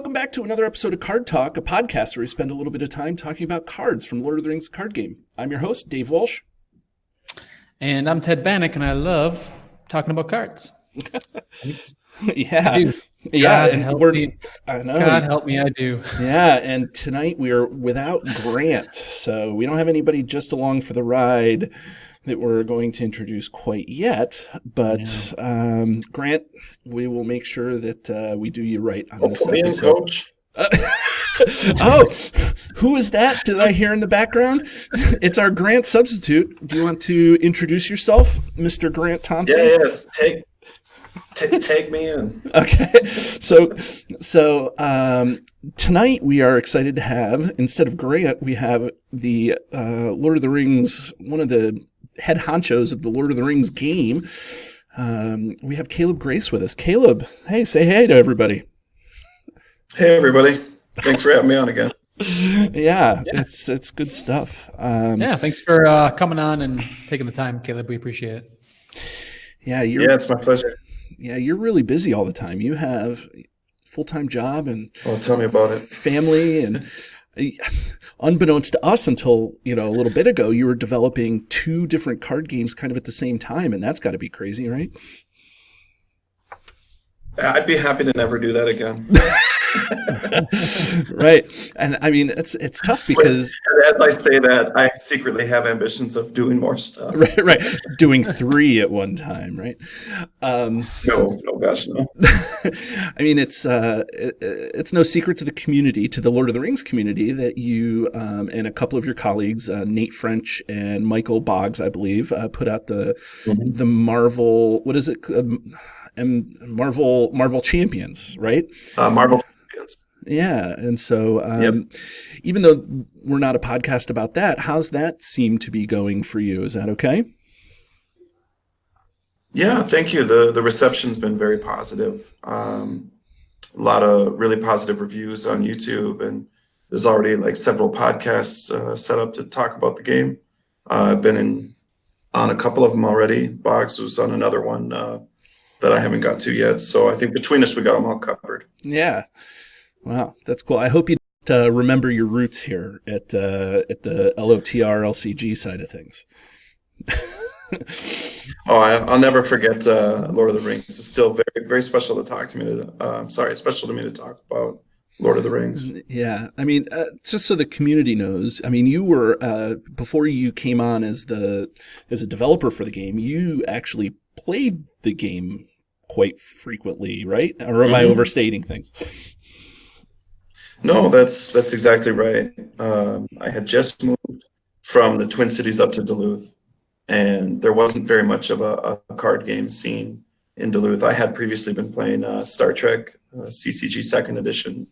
welcome back to another episode of Card Talk, a podcast where we spend a little bit of time talking about cards from Lord of the Rings card game. I'm your host, Dave Walsh. And I'm Ted Bannock, and I love talking about cards. Yeah. I do. Yeah, God and help we're, me. I know. God help me, I do. Yeah, and tonight we are without Grant, so we don't have anybody just along for the ride that we're going to introduce quite yet. But Grant, we will make sure that we do you right on this episode. Coach. Oh, who is that? Did I hear in the background? It's our Grant substitute. Do you want to introduce yourself, Mr. Grant Thompson? Yes, take me in. Okay, so tonight we are excited to have, instead of Grant, we have the Lord of the Rings, one of the head honchos of the Lord of the Rings game. We have Caleb Grace with us. Caleb, hey, say hey to everybody. Hey, everybody. Thanks for having me on again. Yeah. It's good stuff. Thanks for coming on and taking the time, Caleb. We appreciate it. Yeah, it's my pleasure. Yeah, you're really busy all the time. You have a full-time job and tell me about it. Family, and unbeknownst to us until a little bit ago, you were developing two different card games kind of at the same time, and that's got to be crazy, right? I'd be happy to never do that again. Right. And I mean, it's tough because as I say that, I secretly have ambitions of doing more stuff. Right. Doing three at one time, right? No, gosh, no. I mean, it's no secret to the community, to the Lord of the Rings community, that you and a couple of your colleagues, Nate French and Michael Boggs, I believe, put out the Marvel, what is it? Marvel Champions, right? Marvel Champions. Yeah, and so even though we're not a podcast about that, how's that seem to be going for you? Is that okay? Yeah, thank you. The reception's been very positive. A lot of really positive reviews on YouTube, and there's already several podcasts set up to talk about the game. I've been on a couple of them already. Boggs was on another one that I haven't got to yet. So I think between us, we got them all covered. Yeah. Wow. That's cool. I hope you remember your roots here at the LOTR LCG side of things. I'll never forget Lord of the Rings. It's still very, very special to talk to me. Special to me to talk about Lord of the Rings. Yeah. I mean, just so the community knows, I mean, you were, before you came on as a developer for the game, you actually played the game quite frequently, right? Or am I overstating things? No, that's exactly right. I had just moved from the Twin Cities up to Duluth, and there wasn't very much of a card game scene in Duluth. I had previously been playing Star Trek CCG Second Edition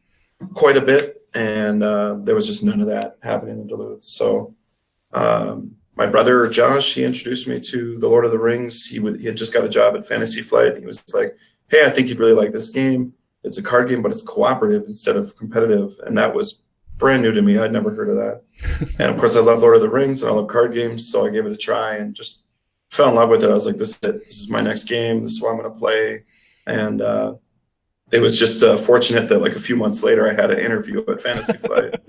quite a bit, and there was just none of that happening in Duluth. So my brother Josh, he introduced me to the Lord of the Rings. He had just got a job at Fantasy Flight. He was like, "Hey, I think you'd really like this game. It's a card game, but it's cooperative instead of competitive." And that was brand new to me. I'd never heard of that. And of course, I love Lord of the Rings and I love card games, so I gave it a try and just fell in love with it. I was like, "This is it. This is my next game. This is what I'm going to play." And it was just fortunate that a few months later, I had an interview at Fantasy Flight.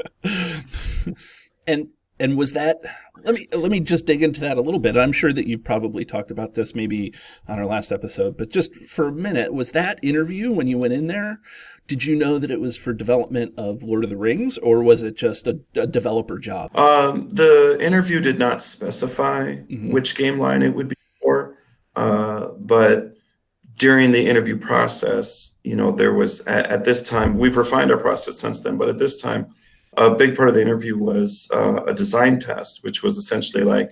And was that, let me just dig into that a little bit. I'm sure that you've probably talked about this maybe on our last episode, but just for a minute, was that interview when you went in there, did you know that it was for development of Lord of the Rings, or was it just a developer job? The interview did not specify which game line it would be for, but during the interview process, there was, at this time, we've refined our process since then, but at this time, a big part of the interview was a design test, which was essentially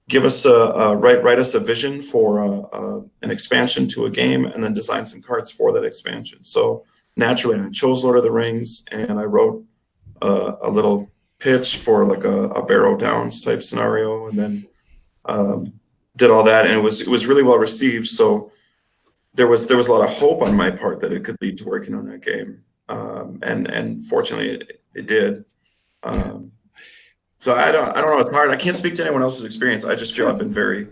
give us write us a vision for an expansion to a game, and then design some cards for that expansion. So naturally, I chose Lord of the Rings, and I wrote a little pitch for a Barrow Downs type scenario, and then did all that, and it was really well received. So there was a lot of hope on my part that it could lead to working on that game. And fortunately it did. So I don't know. It's hard. I can't speak to anyone else's experience. I just feel I've been very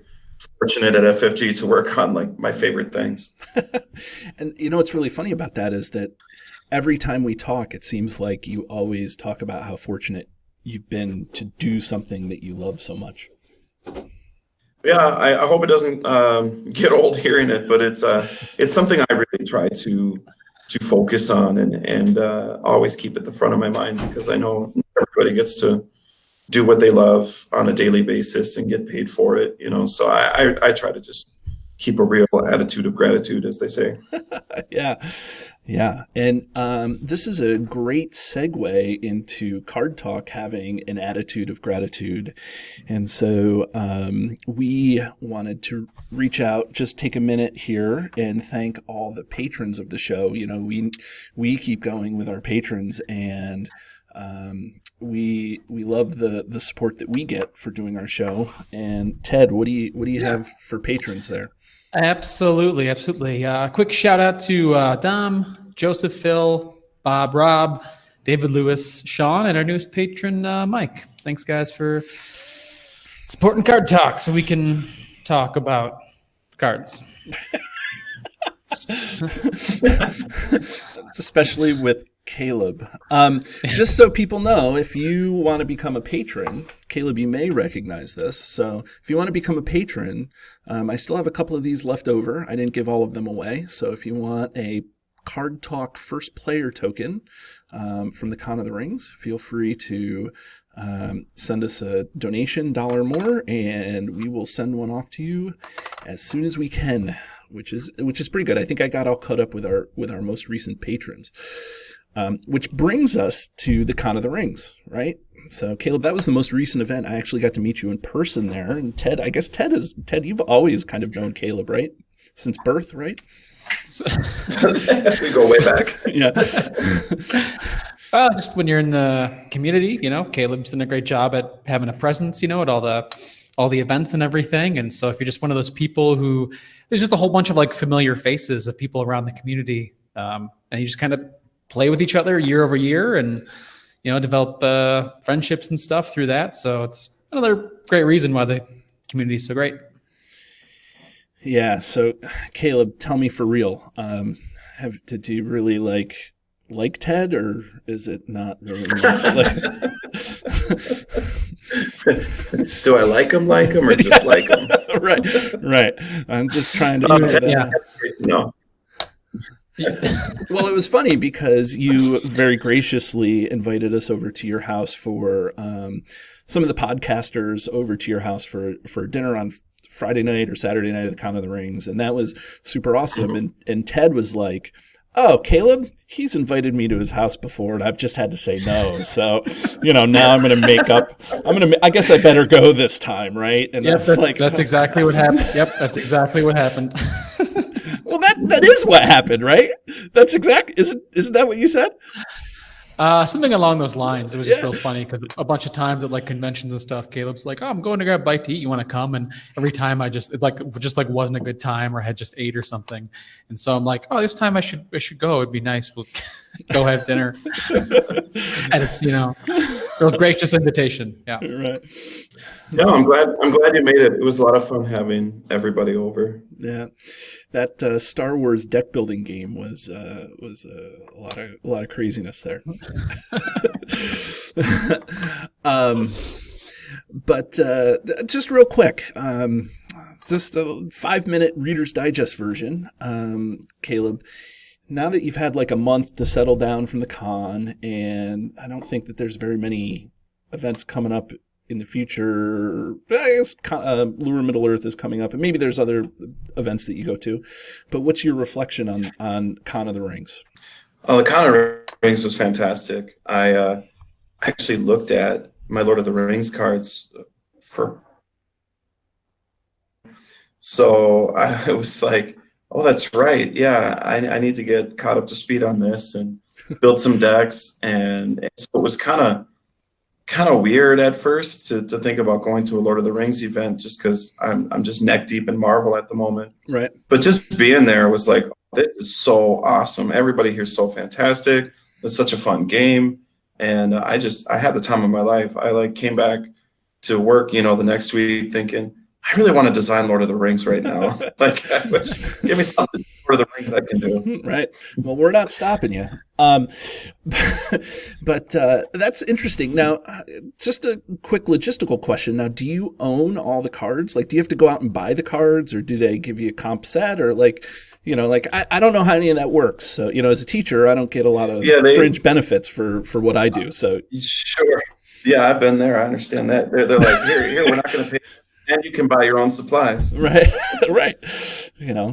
fortunate at FFG to work on my favorite things. And what's really funny about that is that every time we talk, it seems like you always talk about how fortunate you've been to do something that you love so much. Yeah, I hope it doesn't get old hearing it, but it's something I really try to focus on and always keep at the front of my mind, because I know everybody gets to do what they love on a daily basis and get paid for it, you know. So I try to just keep a real attitude of gratitude, as they say. Yeah. Yeah. And this is a great segue into Card Talk having an attitude of gratitude. And so we wanted to reach out, just take a minute here and thank all the patrons of the show. You know, we keep going with our patrons, and we love the support that we get for doing our show. And Ted, what do you have for patrons there? Absolutely. Quick shout out to Dom, Joseph, Phil, Bob, Rob, David Lewis, Sean, and our newest patron, Mike. Thanks, guys, for supporting Card Talk so we can talk about cards. Especially with Caleb. Just so people know, if you want to become a patron, Caleb, you may recognize this. So if you want to become a patron, I still have a couple of these left over. I didn't give all of them away. So if you want a Card Talk first player token from the Con of the Rings, feel free to send us a donation, $1 or more, and we will send one off to you as soon as we can, which is pretty good. I think I got all caught up with our most recent patrons. Which brings us to the Con of the Rings, right? So, Caleb, that was the most recent event. I actually got to meet you in person there. And Ted, I guess Ted, you've always kind of known Caleb, right? Since birth, right? We go way back. Yeah. Just when you're in the community, you know, Caleb's done a great job at having a presence, you know, at all the events and everything. And so if you're just one of those people who, there's just a whole bunch of like familiar faces of people around the community, and you just kind of play with each other year over year and, you know, develop friendships and stuff through that. So it's another great reason why the community is so great. Yeah. So, Caleb, tell me for real, did you really like Ted, or is it not really much? Do I like him, or just like him? Right. I'm just trying to. Yeah. No. Well, it was funny because you very graciously invited us over to your house for some of the podcasters over to your house for dinner on Friday night or Saturday night at the Con of the Rings, and that was super awesome. And Ted was like, "Oh, Caleb, he's invited me to his house before, and I've just had to say no. So, you know, now I'm going to make up. I guess I better go this time, right?" And yep, that's exactly what happened. Yep, that's exactly what happened. Well, that is what happened, right? That's exactly. Isn't that what you said? Something along those lines. It was just real funny because a bunch of times at like conventions and stuff, Caleb's like, "Oh, I'm going to grab a bite to eat. You want to come?" And every time it wasn't a good time, or I had just ate or something. And so I'm like, "Oh, this time I should go. It'd be nice. We'll go have dinner." And it's, you know, real gracious invitation. Yeah. Right. No, I'm glad you made it. It was a lot of fun having everybody over. Yeah, that Star Wars deck building game was a lot of craziness there. But just real quick, just a 5-minute Reader's Digest version. Caleb, now that you've had like a month to settle down from the con, and I don't think that there's very many events coming up in the future. I guess Lure Middle-earth is coming up, and maybe there's other events that you go to. But what's your reflection on Con of the Rings? The Con of the Rings was fantastic. I actually looked at my Lord of the Rings cards so I was like, oh, that's right. Yeah, I need to get caught up to speed on this and build some decks. And so it was kind of weird at first to think about going to a Lord of the Rings event, just because I'm just neck deep in Marvel at the moment. Right. But just being there was like, this is so awesome. Everybody here is so fantastic. It's such a fun game. And I had the time of my life. I came back to work, the next week thinking, I really want to design Lord of the Rings right now. Like, give me something Lord of the Rings I can do. Right. Well, we're not stopping you. But that's interesting. Now, just a quick logistical question. Now, do you own all the cards? Like, do you have to go out and buy the cards, or do they give you a comp set, or like, like I don't know how any of that works. So, as a teacher, I don't get a lot of fringe benefits for what I do. So sure. Yeah, I've been there. I understand that. They're like, here, we're not going to pay. And you can buy your own supplies. Right, right.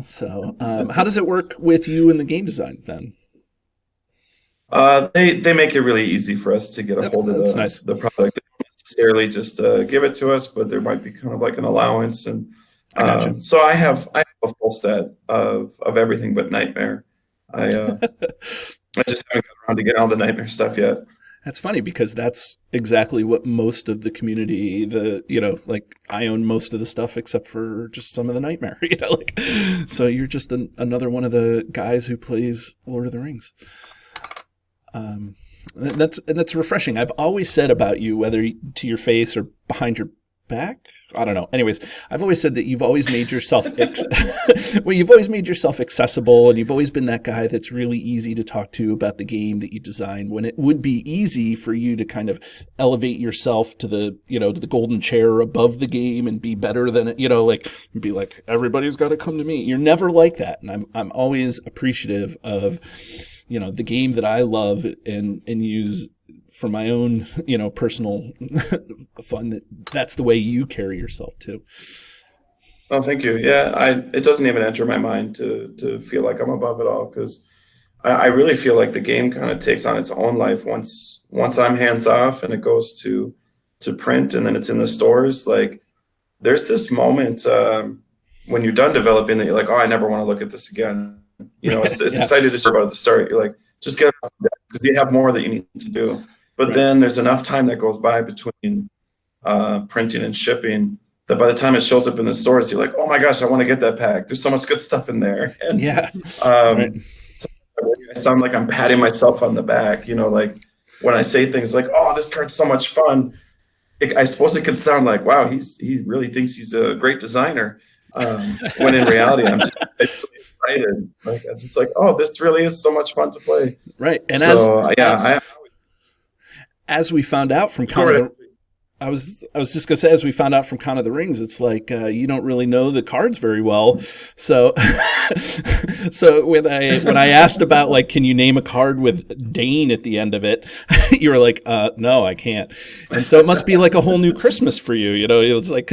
So how does it work with you in the game design then? They make it really easy for us to get a hold of the product. They don't necessarily just give it to us, but there might be kind of like an allowance. And so I have a full set of everything but Nightmare. I just haven't got around to getting all the Nightmare stuff yet. That's funny because that's exactly what most of the community, like I own most of the stuff except for just some of the Nightmare, so you're just another one of the guys who plays Lord of the Rings. That's refreshing. I've always said about you, whether to your face or behind your back, I don't know. Anyways, I've always said that you've always made yourself you've always made yourself accessible, and you've always been that guy that's really easy to talk to about the game that you designed, when it would be easy for you to kind of elevate yourself to the to the golden chair above the game and be better than it, be like, everybody's got to come to me. You're never like that, and I'm always appreciative of the game that I love and use for my own, personal fun. That's the way you carry yourself too. Oh, thank you. Yeah, it doesn't even enter my mind to feel like I'm above it all, because I really feel like the game kind of takes on its own life once I'm hands off and it goes to print and then it's in the stores. Like, there's this moment when you're done developing that you're like, oh, I never want to look at this again. It's excited to start about at the start. You're like, just get it off because you have more that you need to do. But then there's enough time that goes by between printing and shipping that by the time it shows up in the stores, you're like, oh my gosh, I want to get that pack. There's so much good stuff in there. And, so I sound like I'm patting myself on the back, like when I say things like, oh, this card's so much fun. I suppose it could sound like, wow, he really thinks he's a great designer. When in reality, I'm just excited. Like, it's just like, oh, this really is so much fun to play. Right. And so, as we found out from I was just gonna say, as we found out from Con of the Rings, it's like you don't really know the cards very well. So, so when I asked about, like, can you name a card with Dain at the end of it, you were like, no, I can't. And so it must be like a whole new Christmas for you. It's like,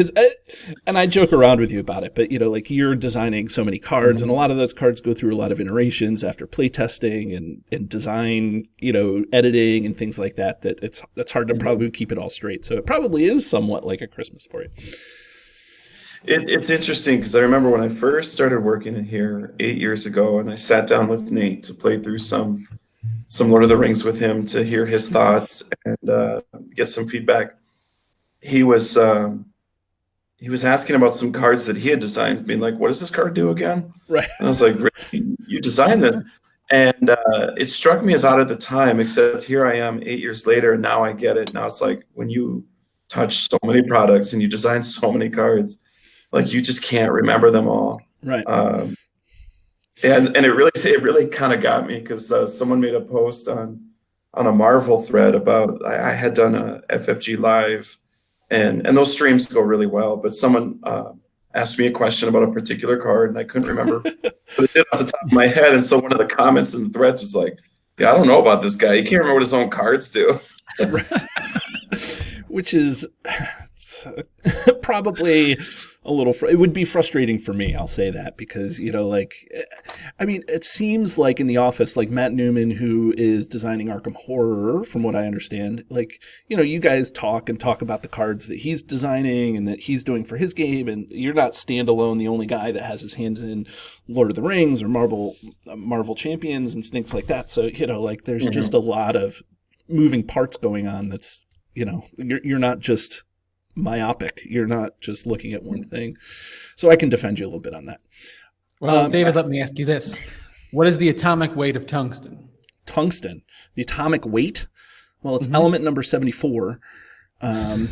and I joke around with you about it, but like, you're designing so many cards, and a lot of those cards go through a lot of iterations after playtesting and design, editing and things like that. That's hard to probably keep it all straight. So it probably is somewhat like a Christmas for you. It's interesting because I remember when I first started working in here 8 years ago, and I sat down with Nate to play through some Lord of the Rings with him to hear his thoughts and get some feedback. He was asking about some cards that he had designed, being like, what does this card do again? Right. And I was like, really? You designed this? And it struck me as odd at the time, except here I am 8 years later, and now I get it. Now it's like, when you touch so many products and you design so many cards, like, you just can't remember them all. Right. And it really kind of got me, because someone made a post on a Marvel thread about, I had done a FFG live, and those streams go really well, but someone asked me a question about a particular card and I couldn't remember what it did off the top of my head. And so one of the comments in the thread was like, yeah, I don't know about this guy. He can't remember what his own cards do. Which is probably a little, it would be frustrating for me. I'll say that because, it seems like in the office, like Matt Newman, who is designing Arkham Horror, from what I understand, like, you guys talk about the cards that he's designing and that he's doing for his game. And you're not standalone, the only guy that has his hands in Lord of the Rings or Marvel Champions and things like that. So, there's just a lot of moving parts going on. That's, you're not just myopic. You're not just looking at one thing. So I can defend you a little bit on that. Well, David, let me ask you this. What is the atomic weight of tungsten? Tungsten. The atomic weight? Well, it's element number 74. And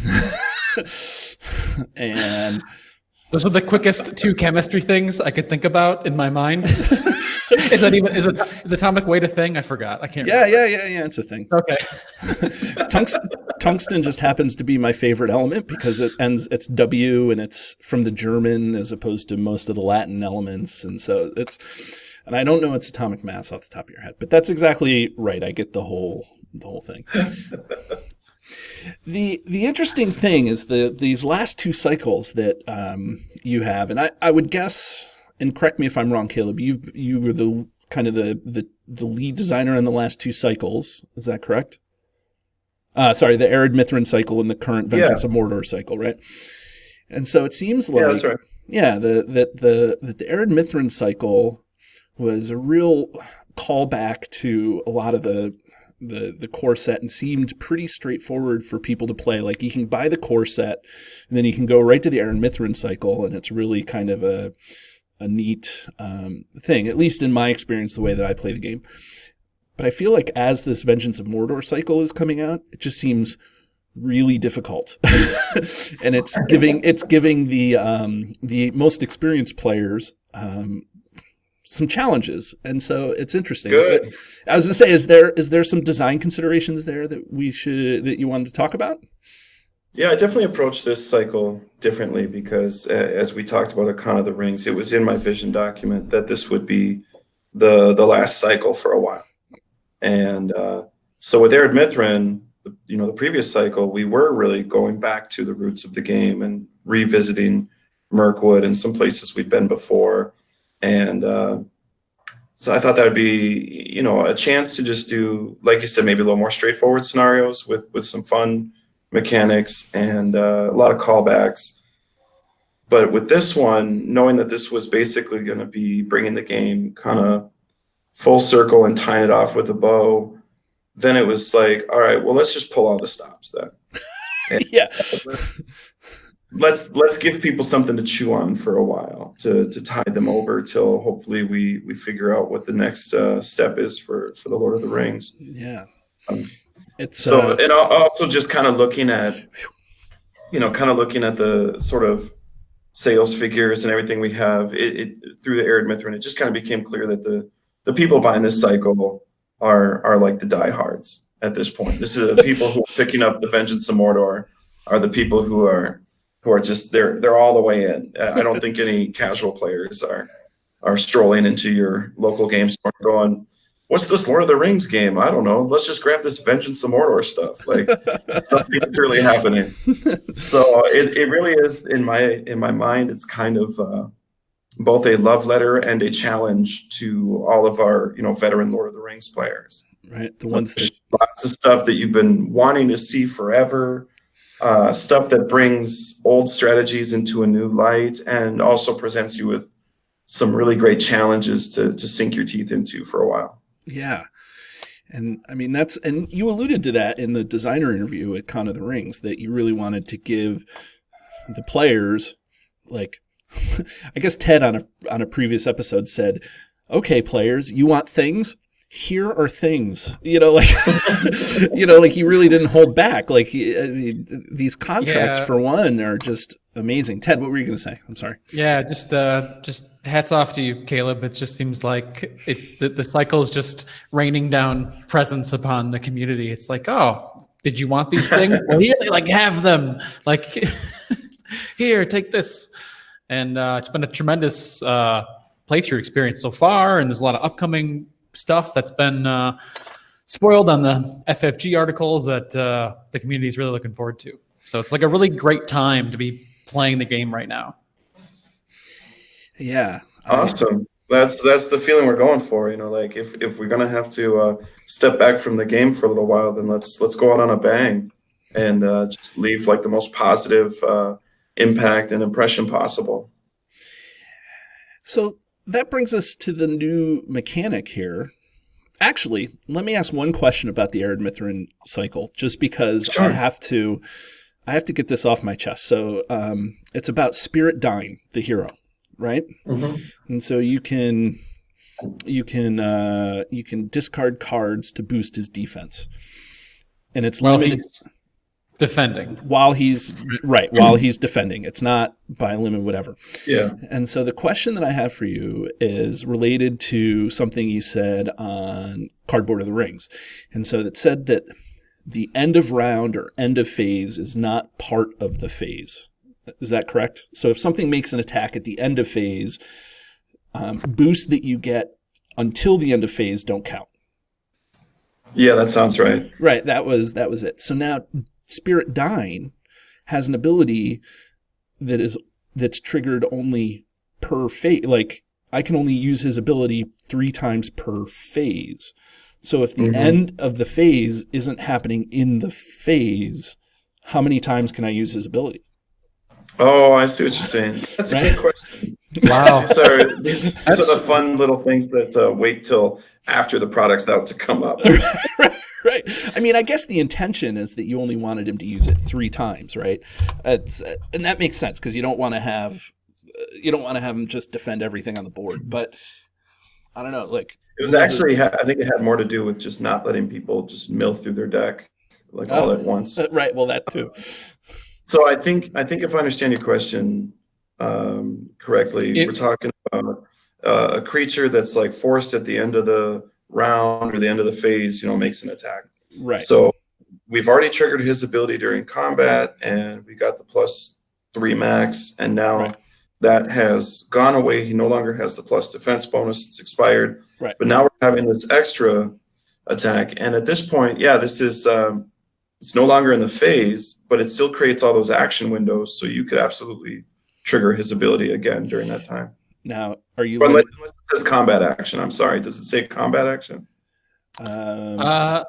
Those are the quickest two chemistry things I could think about in my mind. Is atomic weight a thing? I forgot. I can't remember. Yeah. It's a thing. Okay. Tungsten just happens to be my favorite element because it's W and it's from the German as opposed to most of the Latin elements. And so and I don't know its atomic mass off the top of your head, but that's exactly right. I get the whole thing. The interesting thing is these last two cycles that you have, and I would guess, and correct me if I'm wrong, Caleb, you were the kind of the lead designer on the last two cycles. Is that correct? Sorry, the Arid Mithrin cycle and the current Vengeance of Mordor cycle, right? And so it seems like that's right. The Arid Mithrin cycle was a real callback to a lot of the core set and seemed pretty straightforward for people to play. Like you can buy the core set and then you can go right to the Arid Mithrin cycle, and it's really kind of a neat thing, at least in my experience, the way that I play the game. But I feel like as this Vengeance of Mordor cycle is coming out, it just seems really difficult, and it's giving the most experienced players some challenges, and so it's interesting. Good. I was going to say, is there some design considerations there that you wanted to talk about? Yeah, I definitely approached this cycle differently because, as we talked about at Con of the Rings, it was in my vision document that this would be the last cycle for a while. And so with Arid Mithrin, the previous cycle, we were really going back to the roots of the game and revisiting Mirkwood and some places we'd been before. And so I thought that would be, a chance to just do, like you said, maybe a little more straightforward scenarios with some fun mechanics and a lot of callbacks. But with this one, knowing that this was basically going to be bringing the game kind of full circle and tying it off with a bow, then it was like, all right, well, let's just pull all the stops then. And yeah. Let's give people something to chew on for a while to tide them over till hopefully we figure out what the next step is for the Lord of the Rings. Yeah. It's so, and also just kind of looking at the sort of sales figures and everything we have it through the Arid Mithrin, it just kind of became clear that the people buying this cycle are like the diehards at this point. This is the people who are picking up the Vengeance of Mordor are the people who are just they're all the way in. I don't think any casual players are strolling into your local game store going, what's this Lord of the Rings game? I don't know. Let's just grab this Vengeance of Mordor stuff. Like nothing's really happening. So it really is in my mind. It's kind of both a love letter and a challenge to all of our veteran Lord of the Rings players. Right, the ones that lots of stuff that you've been wanting to see forever. Stuff that brings old strategies into a new light and also presents you with some really great challenges to sink your teeth into for a while. Yeah. And I mean, and you alluded to that in the designer interview at Con of the Rings, that you really wanted to give the players, like, I guess Ted on a previous episode said, okay, players, you want things? Here are things, like he really didn't hold back. Like these contracts for one are just amazing. Ted, what were you going to say? I'm sorry. Yeah, just hats off to you, Caleb. It just seems like the cycle is just raining down presents upon the community. It's like, oh, did you want these things? Well, here, have them. Like, here, take this. And it's been a tremendous playthrough experience so far, and there's a lot of upcoming stuff that's been spoiled on the FFG articles that the community is really looking forward to. So it's like a really great time to be playing the game right now. Yeah. Awesome. That's the feeling we're going for. Like if we're gonna have to step back from the game for a little while, then let's go out on a bang and just leave like the most positive impact and impression possible. So that brings us to the new mechanic here. Actually, let me ask one question about the Arid Mithrin cycle, just because Sure. I have to get this off my chest. So it's about Spirit Dain, the hero, right? Mm-hmm. And so you can discard cards to boost his defense, and it's limited. defending. while he's defending. It's not by limit, whatever. Yeah. And so the question that I have for you is related to something you said on Cardboard of the Rings. And so it said that the end of round or end of phase is not part of the phase. Is that correct? So if something makes an attack at the end of phase, boosts that you get until the end of phase don't count. Yeah, that sounds right. Right, that was it. So now Spirit Dain has an ability that's triggered only per phase. Like, I can only use his ability 3 times per phase. So if the end of the phase isn't happening in the phase, how many times can I use his ability? Oh, I see what you're saying. That's a good question. Wow. Sorry, these are the fun little things that wait till after the product's out to come up. Right. I mean, I guess the intention is that you only wanted him to use it 3 times, right? And that makes sense because you don't want to have him just defend everything on the board. But I don't know, like It was actually, I think it had more to do with just not letting people just mill through their deck like all at once. Right. Well, that too. So I think if I understand your question correctly, we're talking about a creature that's like forced at the end of the round or the end of the phase, makes an attack. Right. So we've already triggered his ability during combat, and we got the +3 max, and now that has gone away. He no longer has the plus defense bonus; it's expired. Right. But now we're having this extra attack, and at this point, this is. It's no longer in the phase, but it still creates all those action windows, so you could absolutely trigger his ability again during that time. Now, are you? Unless it says combat action. I'm sorry. Does it say combat action? I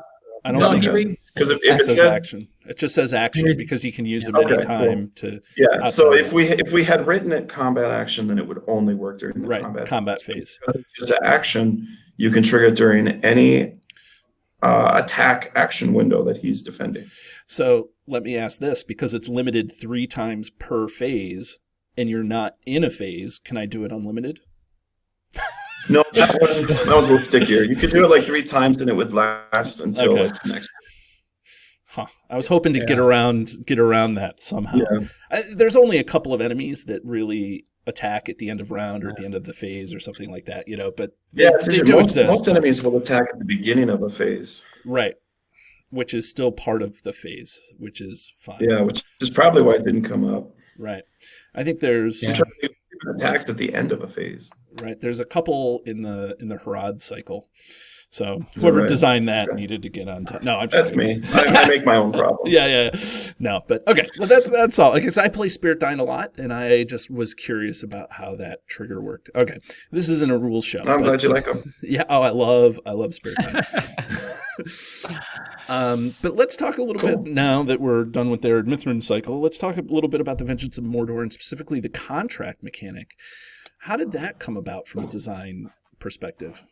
don't no, know. Because if it it says says action, it just says action because you can use them anytime to. Yeah. So if we had written it combat action, then it would only work during the combat phase. Because it's just an action, you can trigger it during any attack action window that he's defending. So let me ask this, because it's limited 3 times per phase and you're not in a phase, can I do it unlimited? No, that was a little stickier. You could do it like 3 times and it would last until like the next. I was hoping to get around that somehow. There's only a couple of enemies that really attack at the end of round or at the end of the phase or something like that, but most enemies will attack at the beginning of a phase. Right. Which is still part of the phase, which is fine. Yeah, which is probably why it didn't come up. Right. I think there's attacks at the end of a phase. Right. There's a couple in the Harad cycle. So whoever designed that needed to get on top. No, that's me. I make my own problem. Yeah. No, but okay. Well, that's all. I guess I play Spirit Dain a lot, and I just was curious about how that trigger worked. Okay, this isn't a rules show. I'm glad you like them. Yeah. Oh, I love Spirit Dain. But let's talk a little bit now that we're done with their Mithrin cycle. Let's talk a little bit about the Vengeance of Mordor and specifically the contract mechanic. How did that come about from a design perspective?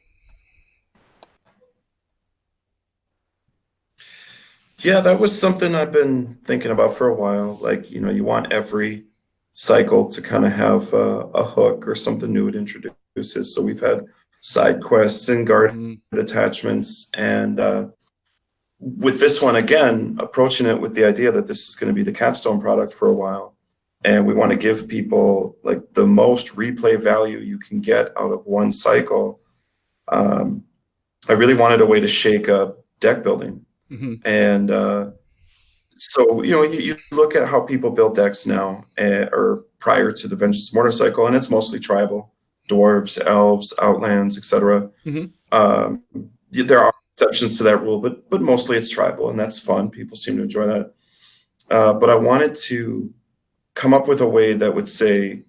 Yeah, that was something I've been thinking about for a while. Like, you want every cycle to kind of have a hook or something new it introduces. So we've had side quests and guard attachments. And with this one, again, approaching it with the idea that this is going to be the capstone product for a while. And we want to give people like the most replay value you can get out of one cycle. I really wanted a way to shake up deck building. And so, you look at how people build decks now or prior to the Vengeance of Mordor cycle, and it's mostly tribal, dwarves, elves, outlands, etc. There are exceptions to that rule, but mostly it's tribal, and that's fun. People seem to enjoy that. But I wanted to come up with a way that would say,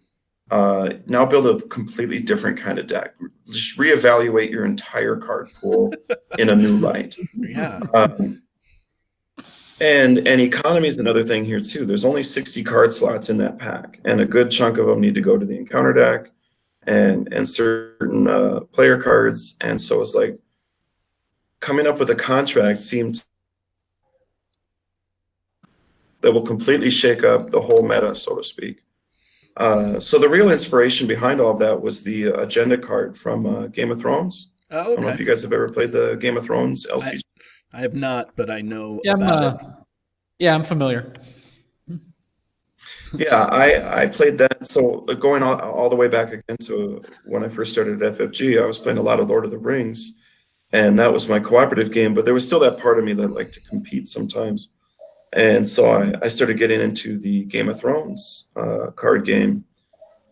now build a completely different kind of deck. Just reevaluate your entire card pool in a new light. Yeah. And economy is another thing here too. There's only 60 card slots in that pack, and a good chunk of them need to go to the encounter deck and certain player cards. And so it's like coming up with a contract seemed that will completely shake up the whole meta, so to speak. So the real inspiration behind all of that was the agenda card from Game of Thrones. Oh, okay. I don't know if you guys have ever played the Game of Thrones LCG. I have not, but I know Yeah, about it. Yeah, I'm familiar. Yeah, I played that. So going all the way back again to when I first started at FFG, I was playing a lot of Lord of the Rings, and that was my cooperative game. But there was still that part of me that liked to compete sometimes, and so I started getting into the Game of Thrones card game,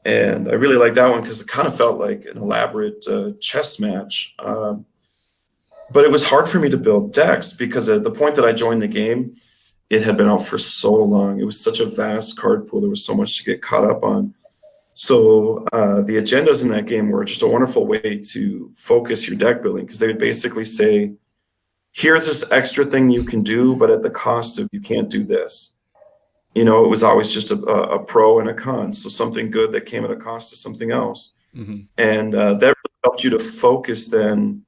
and I really liked that one because it kind of felt like an elaborate chess match. But it was hard for me to build decks because at the point that I joined the game, it had been out for so long. It was such a vast card pool. There was so much to get caught up on. So the agendas in that game were just a wonderful way to focus your deck building because they would basically say, here's this extra thing you can do, but at the cost of you can't do this. You know, it was always just a pro and a con. So something good that came at a cost of something else. Mm-hmm. And that really helped you to focus then.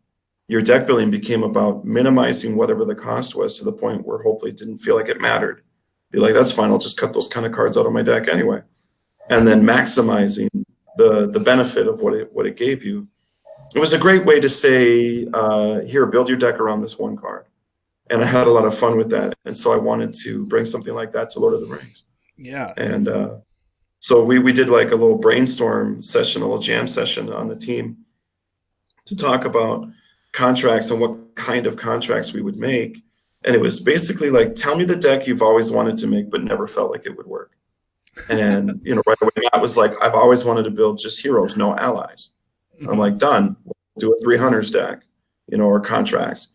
Your deck building became about minimizing whatever the cost was to the point where hopefully it didn't feel like it mattered. Be like, that's fine, I'll just cut those kind of cards out of my deck anyway. And then maximizing the benefit of what it gave you. It was a great way to say, here, build your deck around this one card. And I had a lot of fun with that. And so I wanted to bring something like that to Lord of the Rings. Yeah. And so we did like a little brainstorm session, a little jam session on the team to talk about contracts and what kind of contracts we would make. And it was basically like, tell me the deck you've always wanted to make but never felt like it would work. And right away Matt was like, I've always wanted to build just heroes, no allies. Mm-hmm. I'm like, done. We'll do a 300s deck, or contract.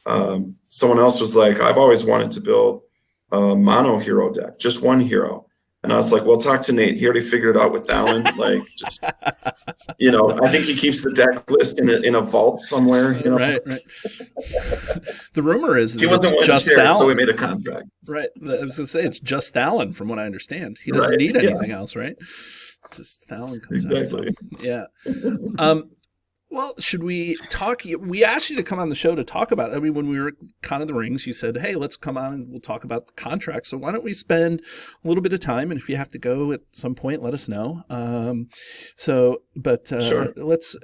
Someone else was like, I've always wanted to build a mono hero deck, just one hero. And I was like, well, talk to Nate. He already figured it out with Dain. Like, just, I think he keeps the deck list in a vault somewhere. Right. The rumor is he that wasn't it's willing just to share, Alan. so we made a contract. Right. I was going to say it's just Alan, from what I understand. He doesn't need anything else, right? Just Alan comes exactly. out. So, yeah. Well, should we talk? We asked you to come on the show to talk about. I mean, when we were at Con of the Rings, you said, "Hey, let's come on and we'll talk about the contract." So why don't we spend a little bit of time? And if you have to go at some point, let us know. Sure. Let's.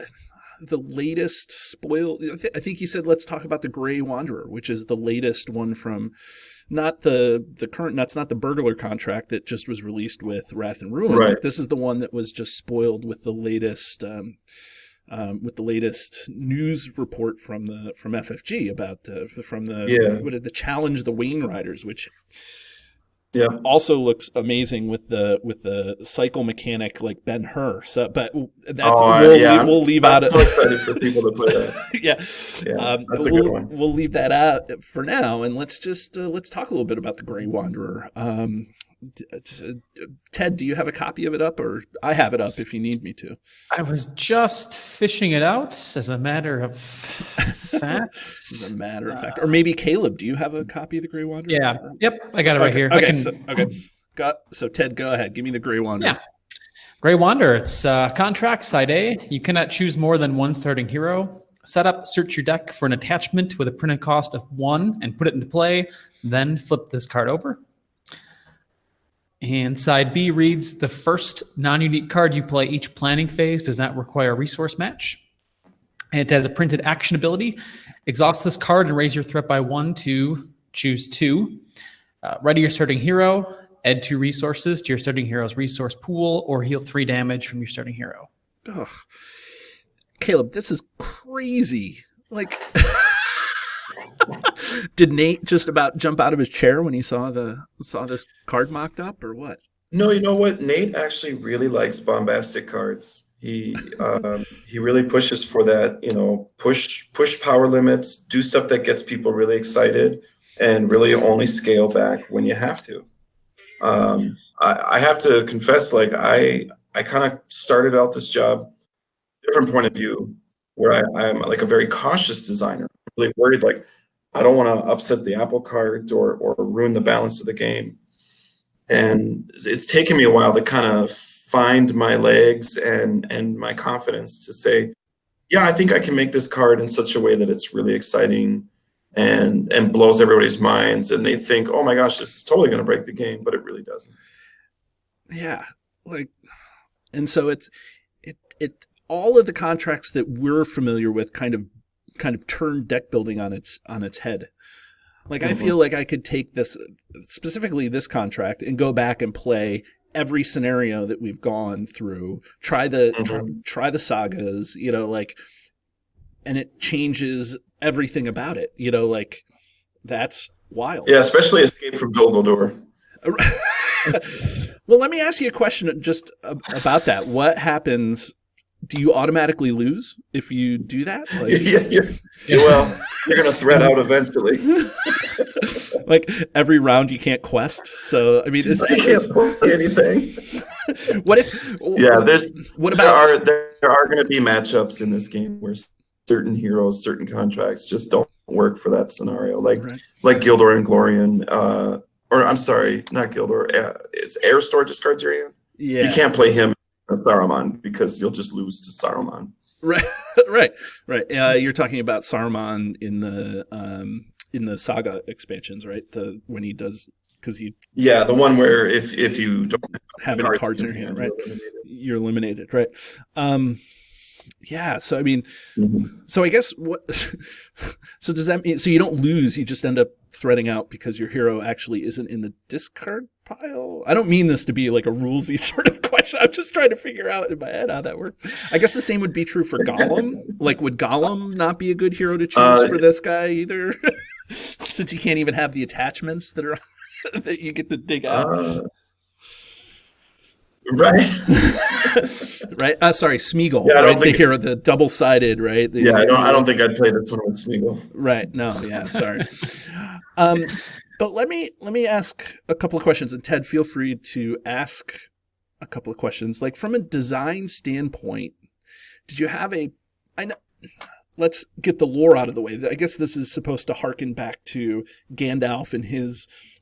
The latest spoil. I think you said let's talk about the Grey Wanderer, which is the latest one from. Not the current. That's not the burglar contract that just was released with Wrath and Ruin. Right. This is the one that was just spoiled with the latest. With the latest news report from FFG about the challenge the Wayne Riders, which also looks amazing with the cycle mechanic like Ben-Hur. So, but that's we'll leave out. I'm so excited for people to play that. Yeah, that's a good one. We'll leave that out for now, and let's just let's talk a little bit about the Grey Wanderer. Ted, do you have a copy of it up, or I have it up if you need me to? I was just fishing it out as a matter of fact. Or maybe Caleb, do you have a copy of the Grey Wanderer? Yeah. Yep. I got it right here. Okay. So Ted, go ahead. Give me the Grey Wanderer. Yeah. Grey Wanderer. It's contract side A. You cannot choose more than one starting hero. Set up, search your deck for an attachment with a printed cost of 1 and put it into play. Then flip this card over. And side B reads, the first non-unique card you play each planning phase does not require a resource match. And it has a printed action ability. Exhaust this card and raise your threat by 1 to choose 2. Ready your starting hero. Add 2 resources to your starting hero's resource pool or heal 3 damage from your starting hero. Ugh. Caleb, this is crazy. Like... Did Nate just about jump out of his chair when he saw this card mocked up, or what? No, you know what? Nate actually really likes bombastic cards. He really pushes for that. Push power limits, do stuff that gets people really excited, and really only scale back when you have to. I have to confess, like I kind of started out this job different point of view, where I'm like a very cautious designer. I'm really worried, like. I don't want to upset the apple cart or ruin the balance of the game. And it's taken me a while to kind of find my legs and my confidence to say, yeah, I think I can make this card in such a way that it's really exciting and blows everybody's minds. And they think, oh my gosh, this is totally going to break the game, but it really doesn't. Yeah. And so it all of the contracts that we're familiar with kind of turn deck building on its head. Like, I feel like I could take this, specifically this contract, and go back and play every scenario that we've gone through, try the sagas, like, and it changes everything about it, like, that's wild. Yeah, especially Escape from Dolgodor. Well, let me ask you a question just about that. What happens? Do you automatically lose if you do that? Like, well, you're going to thread out eventually. Like, every round you can't quest. So, I mean, you can't play anything. What if? Yeah, what about? There are going to be matchups in this game where certain heroes, certain contracts just don't work for that scenario. Like Gildor and Glorian, or I'm sorry, not Gildor. It's Airstor discards your hand. Yeah, you can't play him or Saruman because you'll just lose to Saruman. Right. You're talking about Saruman in the Saga expansions, right? When he does, the one where if you don't have any cards in your hand, right, you're eliminated, right? Yeah. So I mean, so I guess so does that mean, so you don't lose, you just end up threading out because your hero actually isn't in the discard pile? I don't mean this to be like a rulesy sort of question. I'm just trying to figure out in my head how that works. I guess the same would be true for Gollum. Like, would Gollum not be a good hero to choose for this guy either? Since he can't even have the attachments that are that you get to dig out. Right. Right. Sorry, Smeagol. Yeah, right? The hero, the double-sided, right? I don't think I'd play this one with Smeagol. Right. No. Yeah. Sorry. But let me ask a couple of questions, and Ted, feel free to ask a couple of questions. Like, from a design standpoint, did you have let's get the lore out of the way. I guess this is supposed to harken back to Gandalf and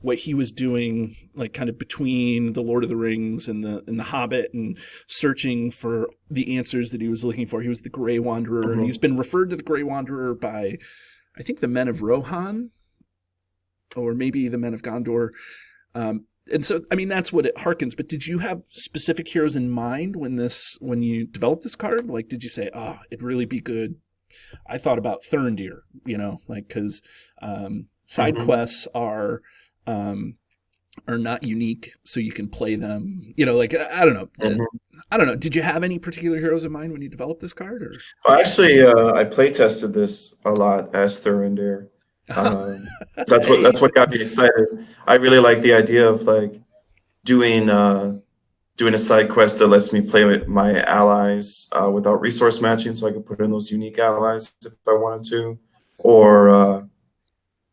what he was doing, like, kind of between the Lord of the Rings and the Hobbit, and searching for the answers that he was looking for. He was the Grey Wanderer, and he's been referred to the Grey Wanderer by, I think, the Men of Rohan, or maybe the Men of Gondor. And so, I mean, that's what it harkens. But did you have specific heroes in mind when you developed this card? Like, did you say, it'd really be good? I thought about Thurndir, because side quests are not unique, so you can play them. I don't know. I don't know. Did you have any particular heroes in mind when you developed this card? Or? Well, actually, I play tested this a lot as Thurndir. That's what got me excited. I really like the idea of like doing a side quest that lets me play with my allies without resource matching, so I could put in those unique allies if I wanted to. Or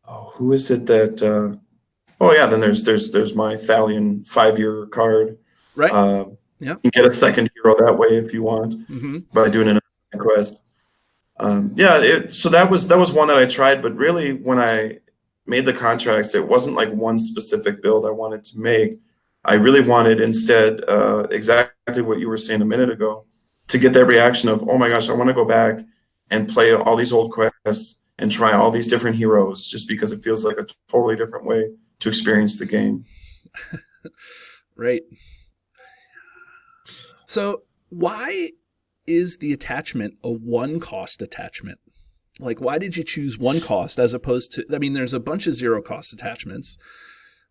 who is it that? Then there's my Thalion 5-year card. Right. You can get a second hero that way if you want by doing another side quest. So that was one that I tried, but really when I made the contracts, it wasn't like one specific build I wanted to make. I really wanted instead exactly what you were saying a minute ago, to get that reaction of, oh my gosh, I want to go back and play all these old quests and try all these different heroes, just because it feels like a totally different way to experience the game. Right. So why is the attachment a one-cost attachment? Like, why did you choose one cost as opposed to, I mean, there's a bunch of zero-cost attachments.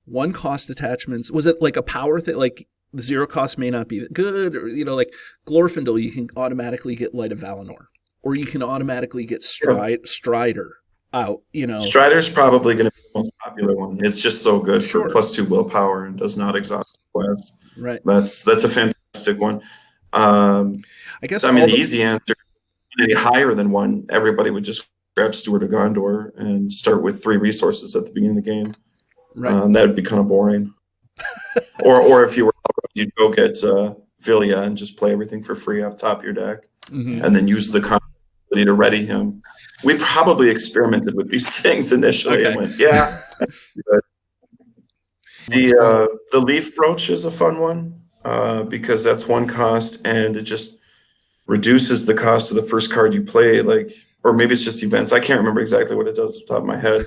One-cost attachments, was it like a power thing? Like, the zero cost may not be that good, or, like Glorfindel, you can automatically get Light of Valinor, or you can automatically get Strider out, Strider's probably going to be the most popular one. It's just so good for +2 willpower and does not exhaust the quest. Right. That's a fantastic one. I guess the easy answer, any higher than one, everybody would just grab Steward of Gondor and start with 3 resources at the beginning of the game. Right. That would be kind of boring. or if you were, you'd go get Vilya and just play everything for free off the top of your deck, and then use the ability to ready him. We probably experimented with these things initially and went, yeah. The Leaf Brooch is a fun one because that's one cost, and it just reduces the cost of the first card you play, or maybe it's just events. I can't remember exactly what it does off the top of my head.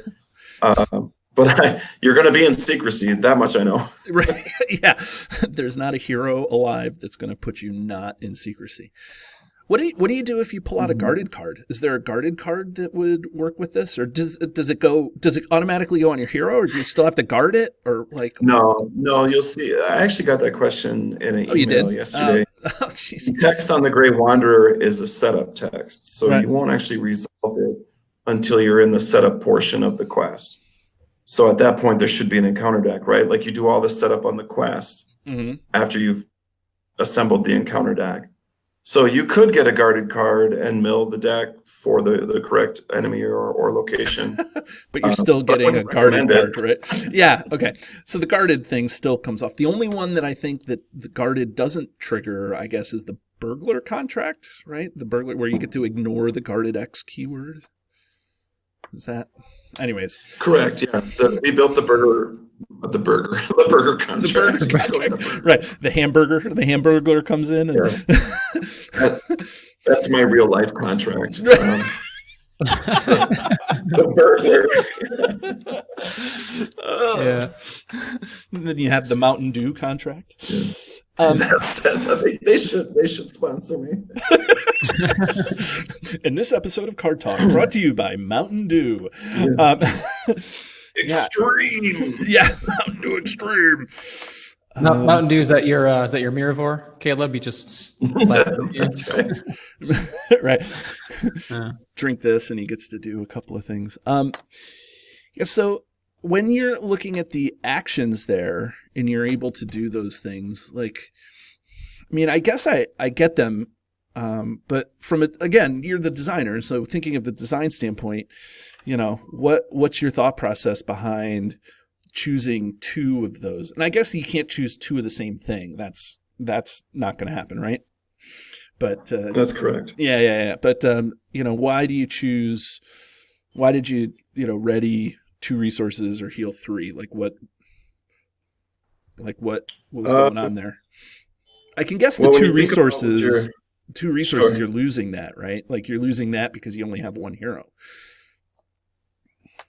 But you're going to be in secrecy. That much I know. Right. Yeah. There's not a hero alive that's going to put you not in secrecy. What do you do if you pull out a guarded card? Is there a guarded card that would work with this, or does it automatically go on your hero, or do you still have to guard it, or like? No, you'll see. I actually got that question in an Oh, you email did? yesterday. Oh, jeez. The text on the Gray Wanderer is a setup text, so Right. you won't actually resolve it until you're in the setup portion of the quest. So at that point, there should be an encounter deck, right? Like you do all the setup on the quest after you've assembled the encounter deck. So you could get a guarded card and mill the deck for the correct enemy or location. But you're still getting a guarded recommend card, right? Yeah, okay. So the guarded thing still comes off. The only one that I think that the guarded doesn't trigger, I guess, is the burglar contract, right? The burglar, where you get to ignore the guarded X keyword. Is that? Anyways. Correct, yeah. We built the burger contract. Right. The hamburger comes in. And that's my real life contract. The burglar. Yeah. And then you have the Mountain Dew contract. Yeah. That's how they should sponsor me. In this episode of Card Talk, brought to you by Mountain Dew. Extreme. Yeah, Mountain Dew Extreme. Mountain Dew, is that your Miravor, Caleb? You just slap it. Right. Drink this, and he gets to do a couple of things. So when you're looking at the actions there, and you're able to do those things, like, I mean, I guess I get them, but from it again, you're the designer, so thinking of the design standpoint, you know, what's your thought process behind choosing two of those? And I guess you can't choose two of the same thing. That's not going to happen, right? But that's correct. Yeah. But you know, why did you ready 2 resources or heal 3? Like what was going on there? I can guess the 2 resources. 2 resources, sure. You're losing that, right? Like you're losing that because you only have 1 hero.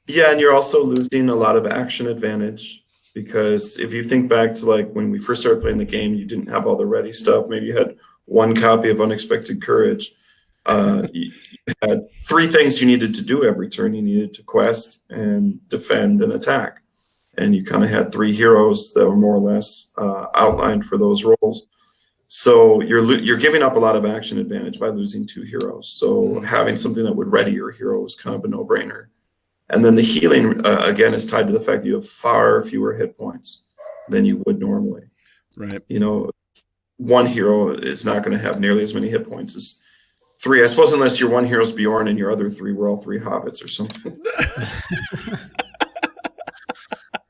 Yeah, and you're also losing a lot of action advantage, because if you think back to like when we first started playing the game, you didn't have all the ready stuff. Maybe you had 1 copy of Unexpected Courage. You had 3 things you needed to do every turn. You needed to quest and defend and attack. And you kind of had 3 heroes that were more or less outlined for those roles. So you're giving up a lot of action advantage by losing 2 heroes. So having something that would ready your hero is kind of a no-brainer. And then the healing, again, is tied to the fact that you have far fewer hit points than you would normally. Right. You know, 1 hero is not going to have nearly as many hit points as 3. I suppose unless your 1 hero's Bjorn and your other 3 were all 3 hobbits or something.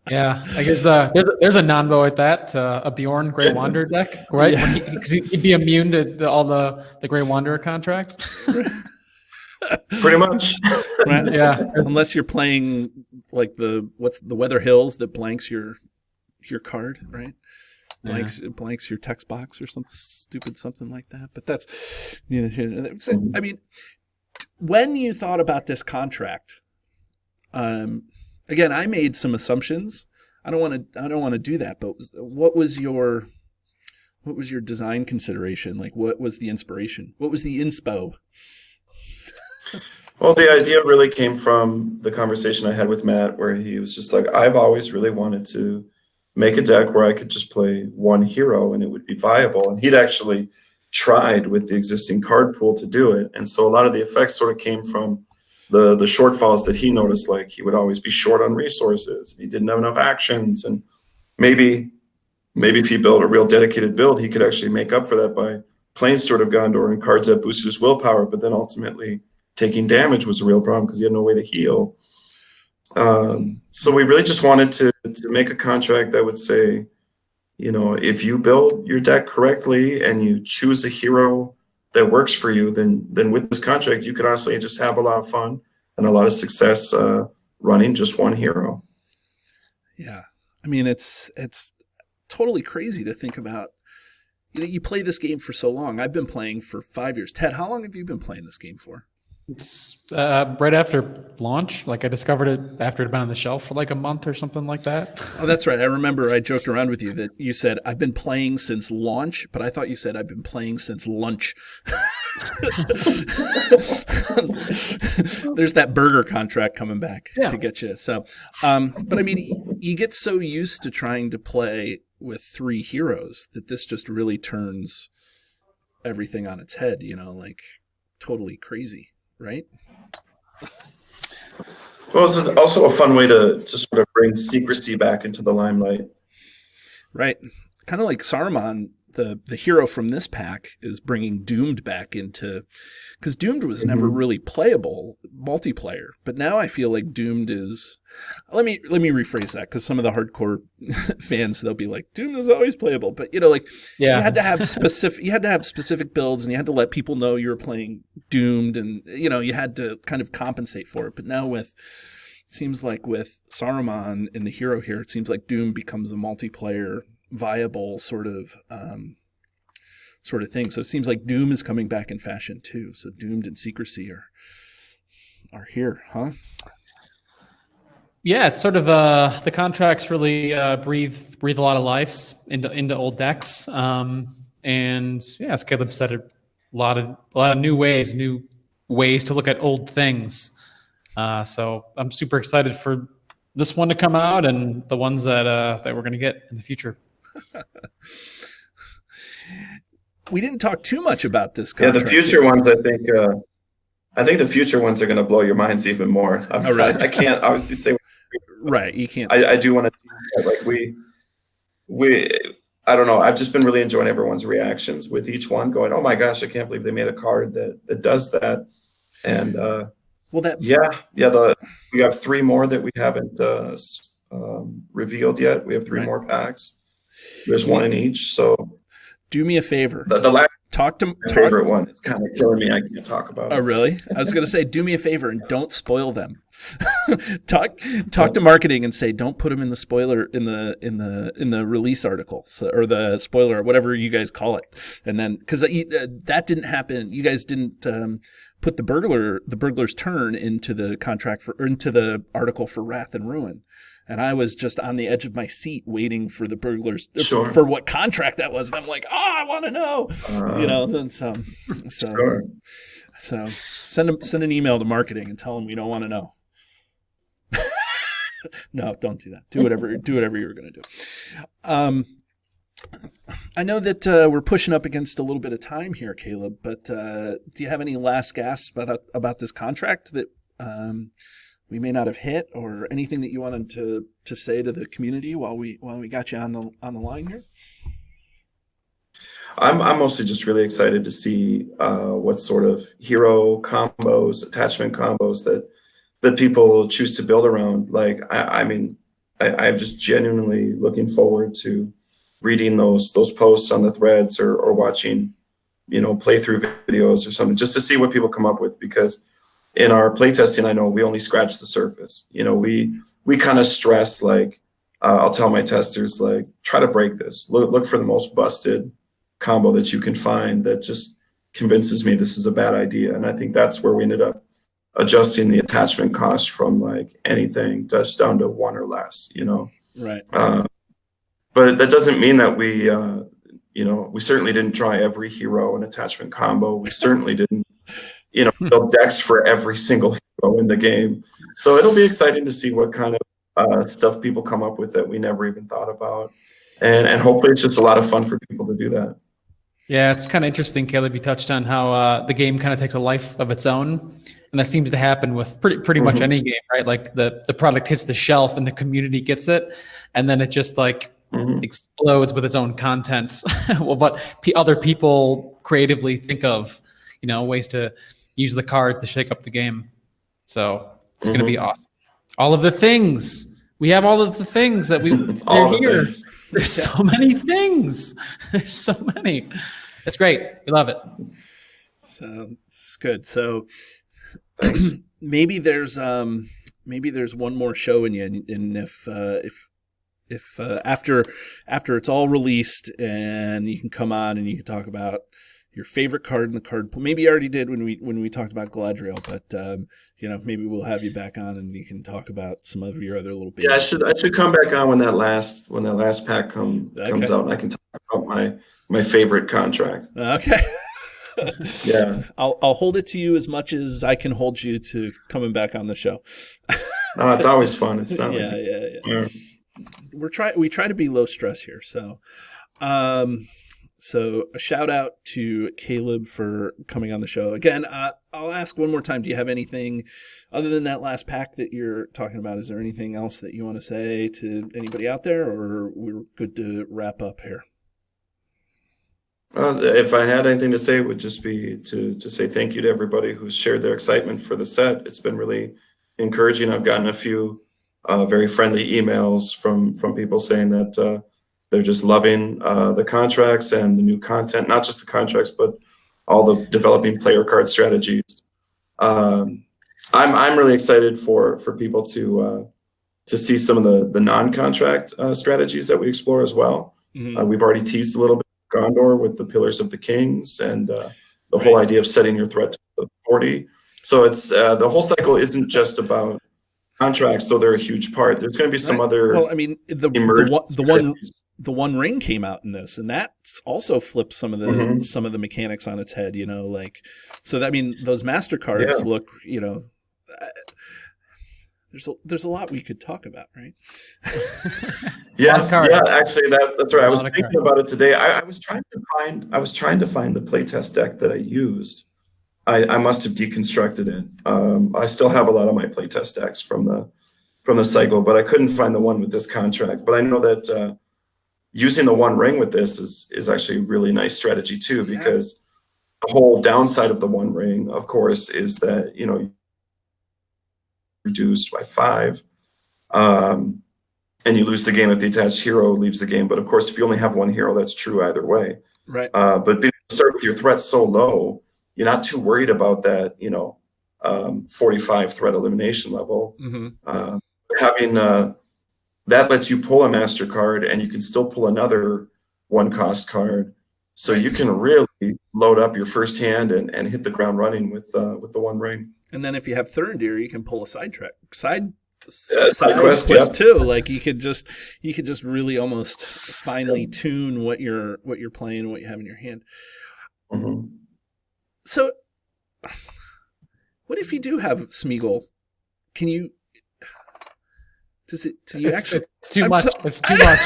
Yeah, I guess there's a non-bow at that, a Bjorn Grey Wanderer deck, right? Yeah. Because he'd be immune to all the Grey Wanderer contracts. Pretty much. Right? Yeah. Unless you're playing like the Weather Hills that blanks your card, right? Blanks your text box or something like that. But that's, I mean, when you thought about this contract, again, I made some assumptions. I don't want to do that. But what was your design consideration? Like, what was the inspiration? What was the inspo? Well, the idea really came from the conversation I had with Matt, where he was just like, I've always really wanted to make a deck where I could just play 1 hero and it would be viable. And he'd actually tried with the existing card pool to do it. And so a lot of the effects sort of came from the shortfalls that he noticed. Like he would always be short on resources. He didn't have enough actions. And maybe if he built a real dedicated build, he could actually make up for that by playing Steward of Gondor and cards that boosted his willpower, but then ultimately taking damage was a real problem because he had no way to heal. So we really just wanted to make a contract that would say, you know, if you build your deck correctly and you choose a hero that works for you, then with this contract, you could honestly just have a lot of fun and a lot of success running just 1 hero. Yeah. I mean, it's totally crazy to think about. You know, you play this game for so long. I've been playing for 5 years. Ted, how long have you been playing this game for? It's right after launch. Like I discovered it after it had been on the shelf for like a month or something like that. Oh, that's right. I remember I joked around with you that you said, I've been playing since launch, but I thought you said I've been playing since lunch. There's that burger contract coming back Yeah. to get you. So, but I mean, you get so used to trying to play with 3 heroes that this just really turns everything on its head, like totally crazy, right? Well, it's also a fun way to sort of bring secrecy back into the limelight. Right. Kind of like Saruman, the hero from this pack is bringing Doomed back into, because Doomed was never really playable multiplayer, but now I feel like Doomed is. Let me rephrase that, because some of the hardcore fans, they'll be like, Doomed is always playable, but like Yeah. you had to have specific builds, and you had to let people know you were playing Doomed, and you had to kind of compensate for it. But now it seems like with Saruman and the hero here, it seems like Doom becomes a multiplayer viable sort of thing. So it seems like Doom is coming back in fashion too. So Doomed and Secrecy are here, huh? Yeah, it's sort of the contracts really breathe a lot of life into old decks, and yeah, as Caleb said, a lot of new ways to look at old things. So I'm super excited for this one to come out and the ones that we're going to get in the future. We didn't talk too much about this Yeah, contract. the future ones, I think the future ones are going to blow your minds even more. Oh, really? I can't obviously say. Right, you can't. I do want to tease that. Like we, I don't know. I've just been really enjoying everyone's reactions with each one, going, "Oh my gosh, I can't believe they made a card that does that." And Well, that we have 3 more that we haven't revealed yet. We have 3 Right. more packs. There's 1 in each. So do me a favor. the last Talk to favorite one. It's kind of killing me. I can't talk about Oh, it. really? I was going to say, do me a favor and don't spoil them. talk to marketing and say, don't put them in the spoiler in the release article, or the spoiler, or whatever you guys call it. And then because that didn't happen, you guys didn't put the burglar's turn into the contract into the article for Wrath and Ruin. And I was just on the edge of my seat waiting for the burglars for what contract that was. And I'm like, I want to know, and Sure. So send an email to marketing and tell them we don't want to know. No, don't do that. Do whatever you're going to do. I know that we're pushing up against a little bit of time here, Caleb, but do you have any last gasps about this contract that we may not have hit, or anything that you wanted to say to the community while we got you on the line here? I'm mostly just really excited to see what sort of hero combos, attachment combos that people choose to build around. Like, I'm just genuinely looking forward to reading those posts on the threads or watching, playthrough videos or something, just to see what people come up with, because in our playtesting, I know we only scratch the surface. We kind of stress, like, I'll tell my testers, like, try to break this. Look for the most busted combo that you can find that just convinces me this is a bad idea. And I think that's where we ended up adjusting the attachment cost from like anything just down to 1 or less, Right. But that doesn't mean that we certainly didn't try every hero and attachment combo. We certainly didn't, build decks for every single hero in the game. So it'll be exciting to see what kind of stuff people come up with that we never even thought about. And hopefully it's just a lot of fun for people to do that. Yeah, it's kind of interesting, Caleb. You touched on how the game kind of takes a life of its own, and that seems to happen with pretty much any game, right? Like the product hits the shelf and the community gets it, and then it just like explodes with its own content. Well, but other people creatively think of ways to use the cards to shake up the game. So it's going to be awesome. All of the things we have, all of the things that they're here. There's so many things. There's so many. It's great. We love it. So it's good. So maybe there's one more show in you, and if after it's all released and you can come on and you can talk about your favorite card in the card pool. Maybe you already did when we talked about Galadriel, but maybe we'll have you back on and you can talk about some of your other little babies. Yeah, I should come back on when that last pack comes out, and I can talk about my favorite contract. Okay. Yeah, I'll hold it to you as much as I can hold you to coming back on the show. no, it's always fun. It's not yeah. We try to be low stress here, so. So a shout out to Caleb for coming on the show. Again, I'll ask one more time. Do you have anything other than that last pack that you're talking about? Is there anything else that you want to say to anybody out there, or we're good to wrap up here? If I had anything to say, it would just be to say thank you to everybody who's shared their excitement for the set. It's been really encouraging. I've gotten a few very friendly emails from people saying that they're just loving the contracts and the new content, not just the contracts, but all the developing player card strategies. I'm really excited for people to see some of the non-contract strategies that we explore as well. Mm-hmm. We've already teased a little bit of Gondor with the Pillars of the Kings and the whole idea of setting your threat to 40. So it's the whole cycle isn't just about contracts, though they're a huge part. There's going to be some other. Well, I mean, the One Ring came out in this, and that also flipped some of the mechanics on its head. So that, I mean, those master cards look. There's a lot we could talk about, right? yeah. Actually, that's right. I was thinking about it today. I was trying to find the playtest deck that I used. I must have deconstructed it. I still have a lot of my playtest decks from the cycle, but I couldn't find the one with this contract. But I know that using the One Ring with this is actually a really nice strategy too, because the whole downside of the One Ring, of course, is that reduced by 5, and you lose the game if the attached hero leaves the game. But of course, if you only have one hero, that's true either way. Right. But being able to start with your threats so low, you're not too worried about that, 45 threat elimination level. Mm-hmm. Having that lets you pull a master card, and you can still pull another 1-cost card. So you can really load up your first hand and hit the ground running with the One Ring. And then if you have Thurndir, you can pull a side quest too. Like you could just really almost finely tune what you're playing and what you have in your hand. Mm-hmm. So, what if you do have Smeagol? Can you? Does it? Do you actually? It's too much. It's too much.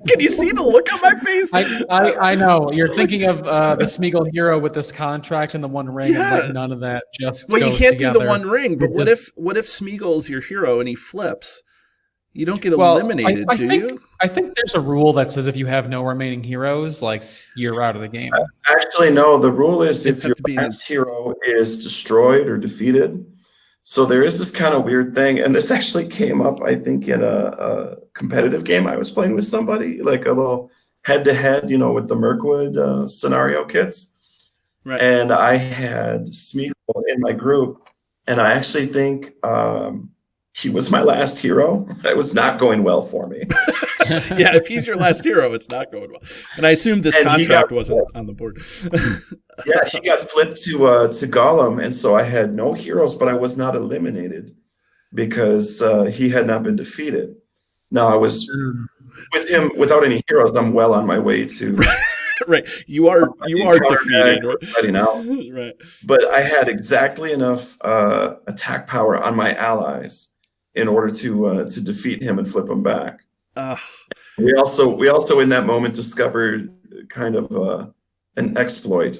Can you see the look on my face? I know you're thinking of the Smeagol hero with this contract and the One Ring, and like none of that just. Well, goes you can't together. do the One Ring, but what if Smeagol's your hero and he flips? You don't get eliminated, do you? I think there's a rule that says if you have no remaining heroes, like you're out of the game. Actually, no. The rule is if your last hero is destroyed or defeated. So there is this kind of weird thing, and this actually came up, I think, in a competitive game I was playing with somebody, like a little head-to-head, with the Mirkwood scenario kits. Right. And I had Smeagol in my group, and I actually think he was my last hero. That was not going well for me. Yeah, if he's your last hero, it's not going well. And I assume this contract wasn't on the board. Yeah, he got flipped to Gollum, and so I had no heroes, but I was not eliminated because he had not been defeated. Now I was with him without any heroes. I'm well on my way to. Right, you are defeated. Right. But I had exactly enough attack power on my allies in order to defeat him and flip him back. We also in that moment discovered kind of an exploit,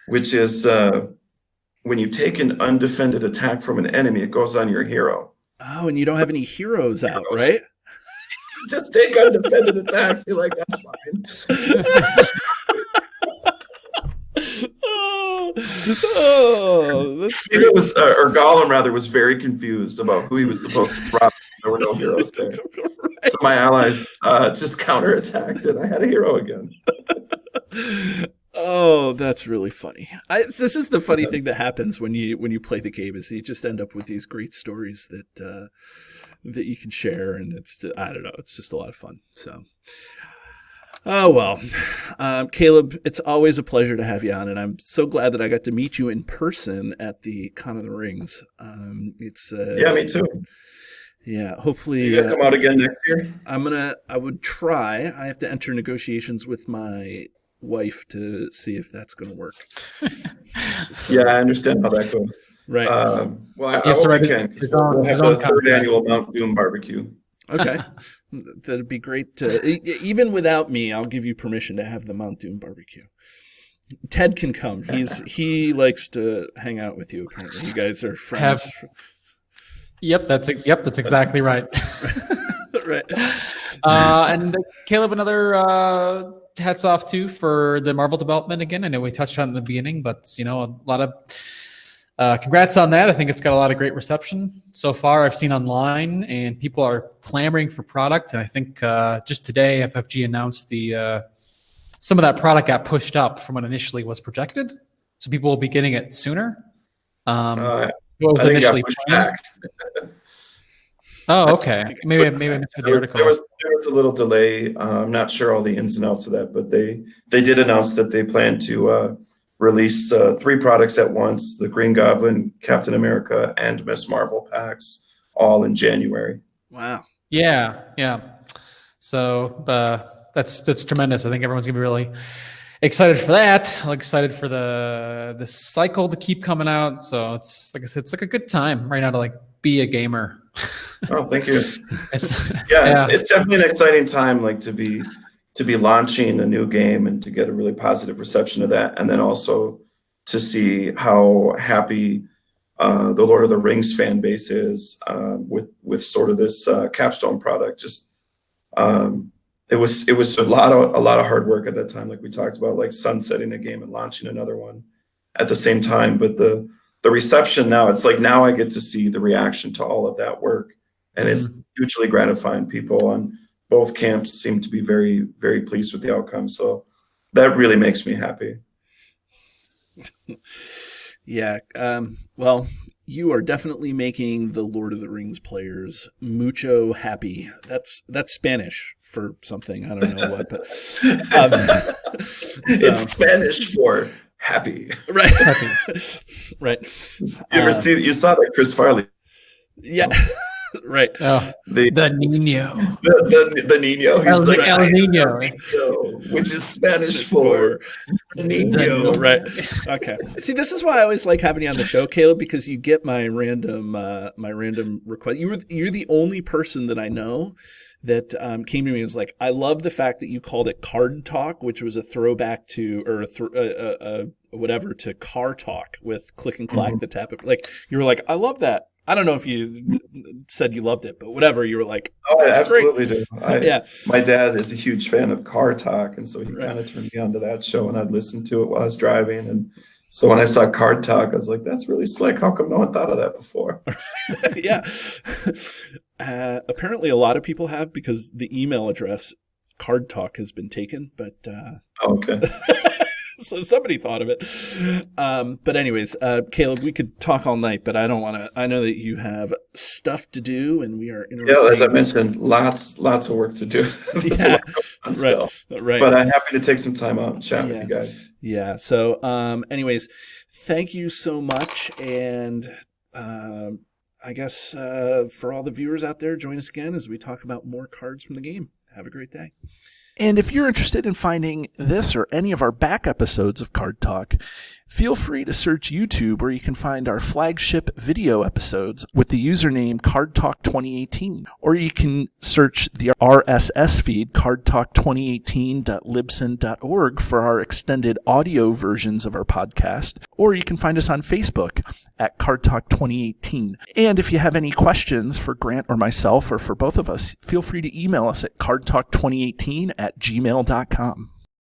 which is when you take an undefended attack from an enemy, it goes on your hero. Oh, and you don't have any heroes out, right? Just take undefended attacks. You're like, that's fine. It was, or Gollum rather, was very confused about who he was supposed to drop. There were no heroes there. Right. So my allies just counterattacked, and I had a hero again. Oh, that's really funny. This is the funny thing that happens when you play the game, is you just end up with these great stories that you can share, and I don't know, it's just a lot of fun. So, Oh, well. Caleb, it's always a pleasure to have you on, and I'm so glad that I got to meet you in person at the Con of the Rings. Yeah, me too. Yeah, hopefully. You gonna come out again next year? I would try. I have to enter negotiations with my wife to see if that's going to work. So, Yeah, I understand how that goes. right. Well, I Yes, hope right. you can. We'll have the third annual Mount Doom barbecue. Okay. That'd be great. Even without me, I'll give you permission to have the Mount Doom barbecue. Ted can come. He likes to hang out with you. Apparently, you guys are friends. Yep, that's exactly right. Right. And Caleb, another hats off too for the Marvel development again. I know we touched on it in the beginning, but a lot of congrats on that. I think it's got a lot of great reception so far. I've seen online, and people are clamoring for product. And I think just today, FFG announced some of that product got pushed up from what initially was projected, so people will be getting it sooner. What was I think initially it got pushed planned? back. Oh, okay. Maybe I missed the article. There was a little delay. I'm not sure all the ins and outs of that, but they did announce that they plan to release 3 products at once: the Green Goblin, Captain America, and Miss Marvel packs, all in January. Wow. Yeah. So that's tremendous. I think everyone's gonna be really excited for that. I'm excited for the cycle to keep coming out. So it's like I said, it's like a good time right now to like be a gamer. Oh, thank you. Yeah. It's definitely an exciting time, like to be launching a new game and to get a really positive reception of that, and then also to see how happy the Lord of the Rings fan base is with sort of this capstone product. Just it was a lot of hard work at that time, like we talked about, like sunsetting a game and launching another one at the same time. But the reception now, it's like now I get to see the reaction to all of that work, and it's hugely gratifying. People on both camps seem to be very, very pleased with the outcome. So that really makes me happy. Yeah. Well, you are definitely making the Lord of the Rings players mucho happy. That's Spanish for something. I don't know what, but it's Spanish for happy. Right. Right. You saw that Chris Farley. Yeah. Right. Oh, the Nino. The Nino. He's like El Nino, which is Spanish for Nino. Right. Okay. See, this is why I always like having you on the show, Caleb, because you get my random request. You're the only person that I know that came to me and was like, I love the fact that you called it Card Talk, which was a throwback to to Car Talk with Click and Clack, the tap. Like, you were like, I love that. I don't know if you said you loved it, but whatever, you were like, oh, I absolutely do. Yeah. My dad is a huge fan of Car Talk, and so he kind of turned me onto that show, and I'd listen to it while I was driving. And so when I saw Card Talk, I was like, that's really slick. How come no one thought of that before? Yeah. Apparently a lot of people have, because the email address Card Talk has been taken, but okay. So somebody thought of it. But anyways, Caleb, we could talk all night, but I don't want to. I know that you have stuff to do, and we are Yeah, as I mentioned, lots of work to do. Yeah, right. But I'm happy to take some time out and chat with you guys. Yeah. So, anyways, thank you so much, and I guess for all the viewers out there, join us again as we talk about more cards from the game. Have a great day. And if you're interested in finding this or any of our back episodes of Card Talk, feel free to search YouTube, where you can find our flagship video episodes with the username Card Talk 2018. Or you can search the RSS feed, cardtalk2018.libsyn.org, for our extended audio versions of our podcast. Or you can find us on Facebook at Card Talk 2018. And if you have any questions for Grant or myself, or for both of us, feel free to email us at cardtalk2018@gmail.com.